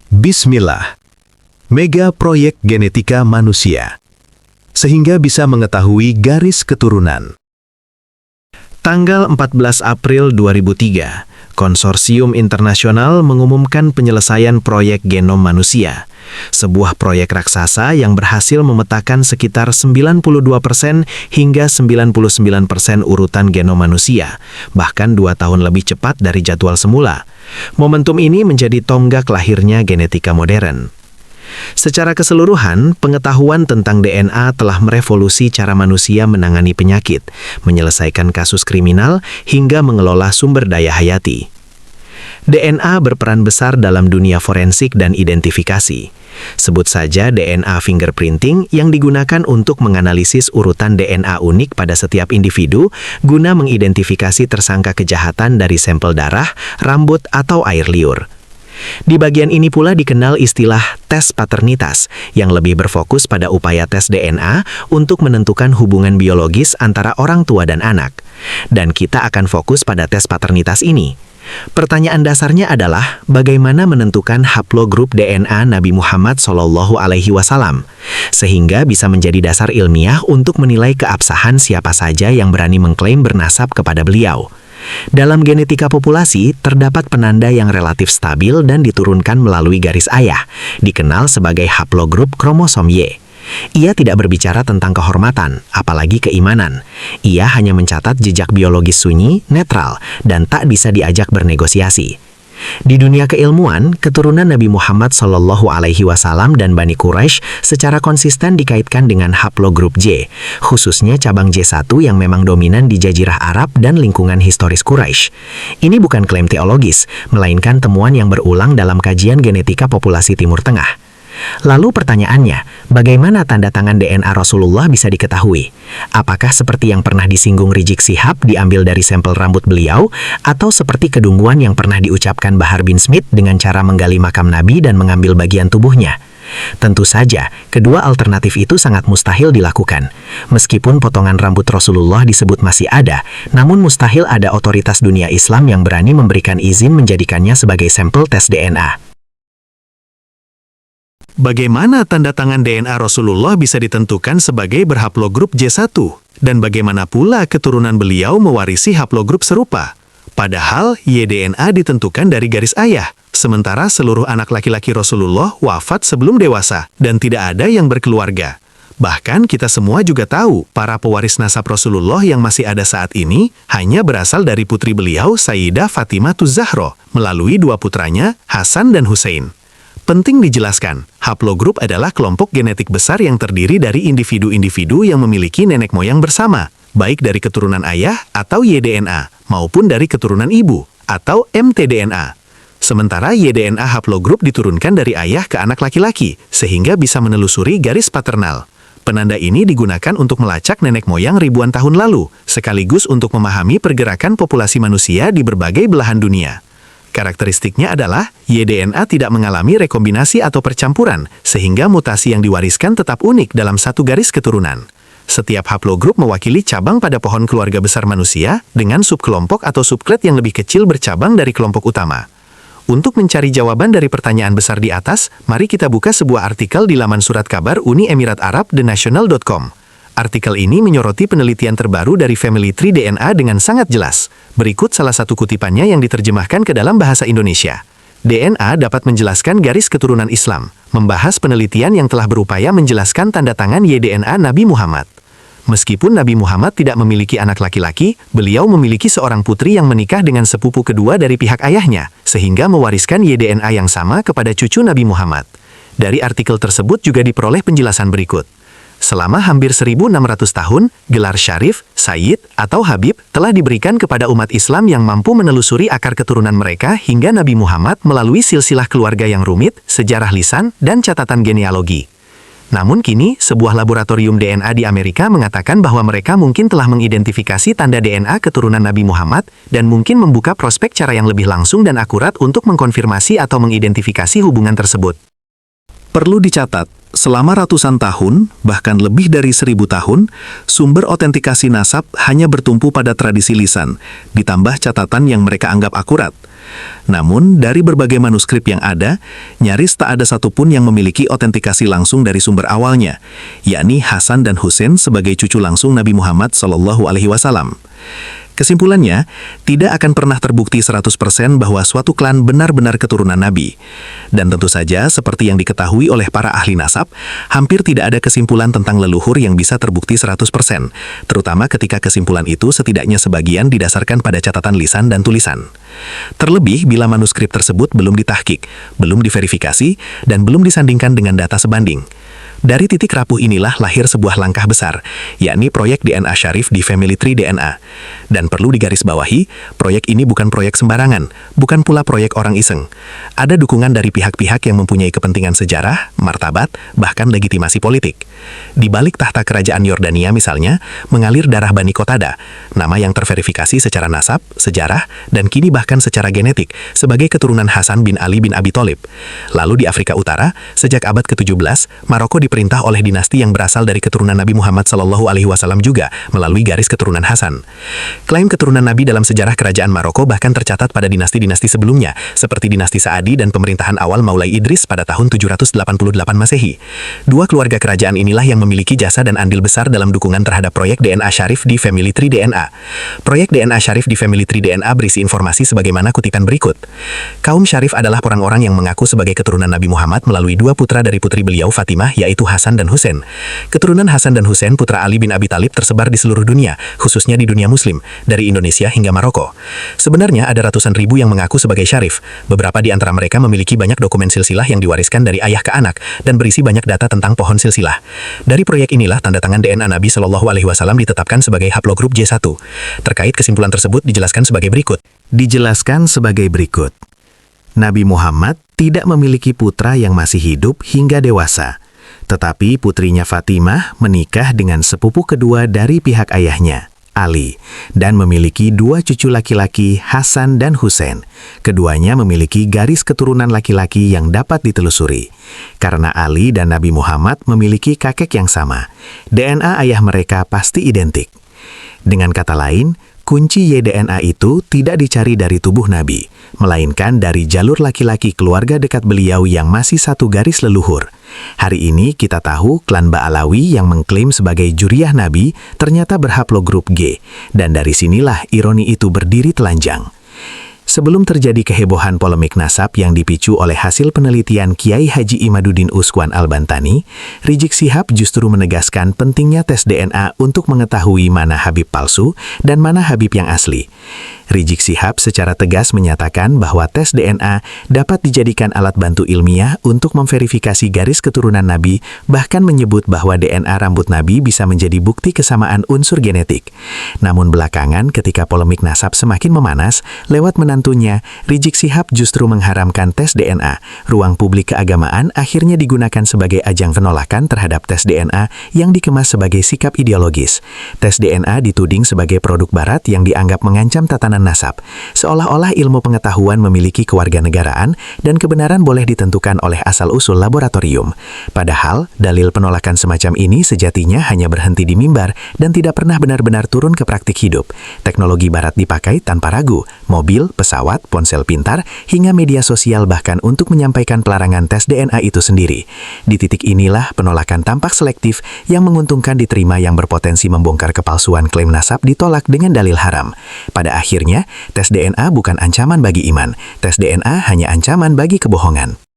Bismillah. Mega proyek genetika manusia. Sehingga bisa mengetahui garis keturunan. Tanggal 14 April 2003, Konsorsium Internasional mengumumkan penyelesaian proyek genom manusia, sebuah proyek raksasa yang berhasil memetakan sekitar 92% hingga 99% urutan genom manusia, bahkan 2 tahun lebih cepat dari jadwal semula. Momentum ini menjadi tonggak lahirnya genetika modern. Secara keseluruhan, pengetahuan tentang DNA telah merevolusi cara manusia menangani penyakit, menyelesaikan kasus kriminal, hingga mengelola sumber daya hayati. DNA berperan besar dalam dunia forensik dan identifikasi. Sebut saja DNA fingerprinting yang digunakan untuk menganalisis urutan DNA unik pada setiap individu guna mengidentifikasi tersangka kejahatan dari sampel darah, rambut, atau air liur. Di bagian ini pula dikenal istilah tes paternitas yang lebih berfokus pada upaya tes DNA untuk menentukan hubungan biologis antara orang tua dan anak. Dan kita akan fokus pada tes paternitas ini. Pertanyaan dasarnya adalah bagaimana menentukan haplogrup DNA Nabi Muhammad SAW, sehingga bisa menjadi dasar ilmiah untuk menilai keabsahan siapa saja yang berani mengklaim bernasab kepada beliau. Dalam genetika populasi, terdapat penanda yang relatif stabil dan diturunkan melalui garis ayah, dikenal sebagai haplogrup kromosom Y. Ia tidak berbicara tentang kehormatan, apalagi keimanan. Ia hanya mencatat jejak biologis sunyi, netral, dan tak bisa diajak bernegosiasi. Di dunia keilmuan, keturunan Nabi Muhammad SAW dan Bani Quraisy secara konsisten dikaitkan dengan haplogrup J, khususnya cabang J1 yang memang dominan di Jazirah Arab dan lingkungan historis Quraisy. Ini bukan klaim teologis, melainkan temuan yang berulang dalam kajian genetika populasi Timur Tengah. Lalu pertanyaannya, bagaimana tanda tangan DNA Rasulullah bisa diketahui? Apakah seperti yang pernah disinggung Rizik Shihab diambil dari sampel rambut beliau, atau seperti kedunguan yang pernah diucapkan Bahar bin Smith dengan cara menggali makam Nabi dan mengambil bagian tubuhnya? Tentu saja, kedua alternatif itu sangat mustahil dilakukan. Meskipun potongan rambut Rasulullah disebut masih ada, namun mustahil ada otoritas dunia Islam yang berani memberikan izin menjadikannya sebagai sampel tes DNA. Bagaimana tanda tangan DNA Rasulullah bisa ditentukan sebagai berhaplogrup J1? Dan bagaimana pula keturunan beliau mewarisi haplogrup serupa? Padahal YDNA ditentukan dari garis ayah, sementara seluruh anak laki-laki Rasulullah wafat sebelum dewasa dan tidak ada yang berkeluarga. Bahkan kita semua juga tahu, para pewaris nasab Rasulullah yang masih ada saat ini hanya berasal dari putri beliau Sayyidah Fatimah Zahra melalui 2 putranya, Hasan dan Hussein. Penting dijelaskan, haplogrup adalah kelompok genetik besar yang terdiri dari individu-individu yang memiliki nenek moyang bersama, baik dari keturunan ayah atau YDNA, maupun dari keturunan ibu atau mtDNA. Sementara YDNA haplogrup diturunkan dari ayah ke anak laki-laki, sehingga bisa menelusuri garis paternal. Penanda ini digunakan untuk melacak nenek moyang ribuan tahun lalu, sekaligus untuk memahami pergerakan populasi manusia di berbagai belahan dunia. Karakteristiknya adalah, YDNA tidak mengalami rekombinasi atau percampuran, sehingga mutasi yang diwariskan tetap unik dalam satu garis keturunan. Setiap haplogrup mewakili cabang pada pohon keluarga besar manusia, dengan subkelompok atau subklet yang lebih kecil bercabang dari kelompok utama. Untuk mencari jawaban dari pertanyaan besar di atas, mari kita buka sebuah artikel di laman surat kabar Uni Emirat Arab thenational.com. Artikel ini menyoroti penelitian terbaru dari Family Tree DNA dengan sangat jelas. Berikut salah satu kutipannya yang diterjemahkan ke dalam bahasa Indonesia. DNA dapat menjelaskan garis keturunan Islam, membahas penelitian yang telah berupaya menjelaskan tanda tangan YDNA Nabi Muhammad. Meskipun Nabi Muhammad tidak memiliki anak laki-laki, beliau memiliki seorang putri yang menikah dengan sepupu kedua dari pihak ayahnya, sehingga mewariskan YDNA yang sama kepada cucu Nabi Muhammad. Dari artikel tersebut juga diperoleh penjelasan berikut. Selama hampir 1.600 tahun, gelar syarif, sayyid, atau habib telah diberikan kepada umat Islam yang mampu menelusuri akar keturunan mereka hingga Nabi Muhammad melalui silsilah keluarga yang rumit, sejarah lisan, dan catatan genealogi. Namun kini, sebuah laboratorium DNA di Amerika mengatakan bahwa mereka mungkin telah mengidentifikasi tanda DNA keturunan Nabi Muhammad dan mungkin membuka prospek cara yang lebih langsung dan akurat untuk mengkonfirmasi atau mengidentifikasi hubungan tersebut. Perlu dicatat, selama ratusan tahun, bahkan lebih dari 1.000 tahun, sumber otentikasi nasab hanya bertumpu pada tradisi lisan, ditambah catatan yang mereka anggap akurat. Namun, dari berbagai manuskrip yang ada, nyaris tak ada satupun yang memiliki otentikasi langsung dari sumber awalnya, yakni Hasan dan Husain sebagai cucu langsung Nabi Muhammad SAW. Kesimpulannya, tidak akan pernah terbukti 100% bahwa suatu klan benar-benar keturunan Nabi. Dan tentu saja, seperti yang diketahui oleh para ahli nasab, hampir tidak ada kesimpulan tentang leluhur yang bisa terbukti 100%, terutama ketika kesimpulan itu setidaknya sebagian didasarkan pada catatan lisan dan tulisan. Terlebih bila manuskrip tersebut belum ditahkik, belum diverifikasi, dan belum disandingkan dengan data sebanding. Dari titik rapuh inilah lahir sebuah langkah besar, yakni proyek DNA Syarif di Family Tree DNA. Dan perlu digarisbawahi, proyek ini bukan proyek sembarangan, bukan pula proyek orang iseng. Ada dukungan dari pihak-pihak yang mempunyai kepentingan sejarah, martabat, bahkan legitimasi politik. Di balik tahta kerajaan Yordania misalnya, mengalir darah Bani Qatada, nama yang terverifikasi secara nasab, sejarah, dan kini bahkan secara genetik, sebagai keturunan Hasan bin Ali bin Abi Thalib. Lalu di Afrika Utara, sejak abad ke-17, Maroko diperintah oleh dinasti yang berasal dari keturunan Nabi Muhammad SAW juga melalui garis keturunan Hasan. Klaim keturunan Nabi dalam sejarah kerajaan Maroko bahkan tercatat pada dinasti-dinasti sebelumnya, seperti dinasti Saadi dan pemerintahan awal Maulai Idris pada tahun 788 Masehi. Dua keluarga kerajaan inilah yang memiliki jasa dan andil besar dalam dukungan terhadap proyek DNA Syarif di Family Tree DNA. Proyek DNA Syarif di Family Tree DNA berisi informasi sebagaimana kutipan berikut. Kaum Syarif adalah orang-orang yang mengaku sebagai keturunan Nabi Muhammad melalui dua putra dari putri beliau Fatimah, yaitu Hasan dan Husain. Keturunan Hasan dan Husain putra Ali bin Abi Thalib tersebar di seluruh dunia, khususnya di dunia muslim, dari Indonesia hingga Maroko. Sebenarnya ada ratusan ribu yang mengaku sebagai Syarif. Beberapa di antara mereka memiliki banyak dokumen silsilah yang diwariskan dari ayah ke anak dan berisi banyak data tentang pohon silsilah. Dari proyek inilah tanda tangan DNA Nabi SAW ditetapkan sebagai haplogrup J1. Terkait kesimpulan tersebut dijelaskan sebagai berikut. Nabi Muhammad tidak memiliki putra yang masih hidup hingga dewasa. Tetapi putrinya Fatimah menikah dengan sepupu kedua dari pihak ayahnya, Ali, dan memiliki dua cucu laki-laki, Hasan dan Husain. Keduanya memiliki garis keturunan laki-laki yang dapat ditelusuri. Karena Ali dan Nabi Muhammad memiliki kakek yang sama, DNA ayah mereka pasti identik. Dengan kata lain, kunci YDNA itu tidak dicari dari tubuh Nabi, melainkan dari jalur laki-laki keluarga dekat beliau yang masih satu garis leluhur. Hari ini kita tahu klan Ba'alawi yang mengklaim sebagai juriyah Nabi ternyata berhaplogrup G, dan dari sinilah ironi itu berdiri telanjang. Sebelum terjadi kehebohan polemik nasab yang dipicu oleh hasil penelitian Kiai Haji Imaduddin Uskuan Al-Bantani, Rizik Syihab justru menegaskan pentingnya tes DNA untuk mengetahui mana Habib palsu dan mana Habib yang asli. Rizik Syihab secara tegas menyatakan bahwa tes DNA dapat dijadikan alat bantu ilmiah untuk memverifikasi garis keturunan Nabi, bahkan menyebut bahwa DNA rambut Nabi bisa menjadi bukti kesamaan unsur genetik. Namun belakangan ketika polemik nasab semakin memanas, lewat menantunya, Rizik Syihab justru mengharamkan tes DNA. Ruang publik keagamaan akhirnya digunakan sebagai ajang penolakan terhadap tes DNA yang dikemas sebagai sikap ideologis. Tes DNA dituding sebagai produk barat yang dianggap mengancam tatanan nasab, seolah-olah ilmu pengetahuan memiliki kewarganegaraan dan kebenaran boleh ditentukan oleh asal-usul laboratorium. Padahal, dalil penolakan semacam ini sejatinya hanya berhenti di mimbar dan tidak pernah benar-benar turun ke praktik hidup. Teknologi barat dipakai tanpa ragu, mobil, pesawat, ponsel pintar, hingga media sosial bahkan untuk menyampaikan pelarangan tes DNA itu sendiri. Di titik inilah penolakan tampak selektif yang menguntungkan diterima yang berpotensi membongkar kepalsuan klaim nasab ditolak dengan dalil haram. Pada akhirnya, tes DNA bukan ancaman bagi iman, tes DNA hanya ancaman bagi kebohongan.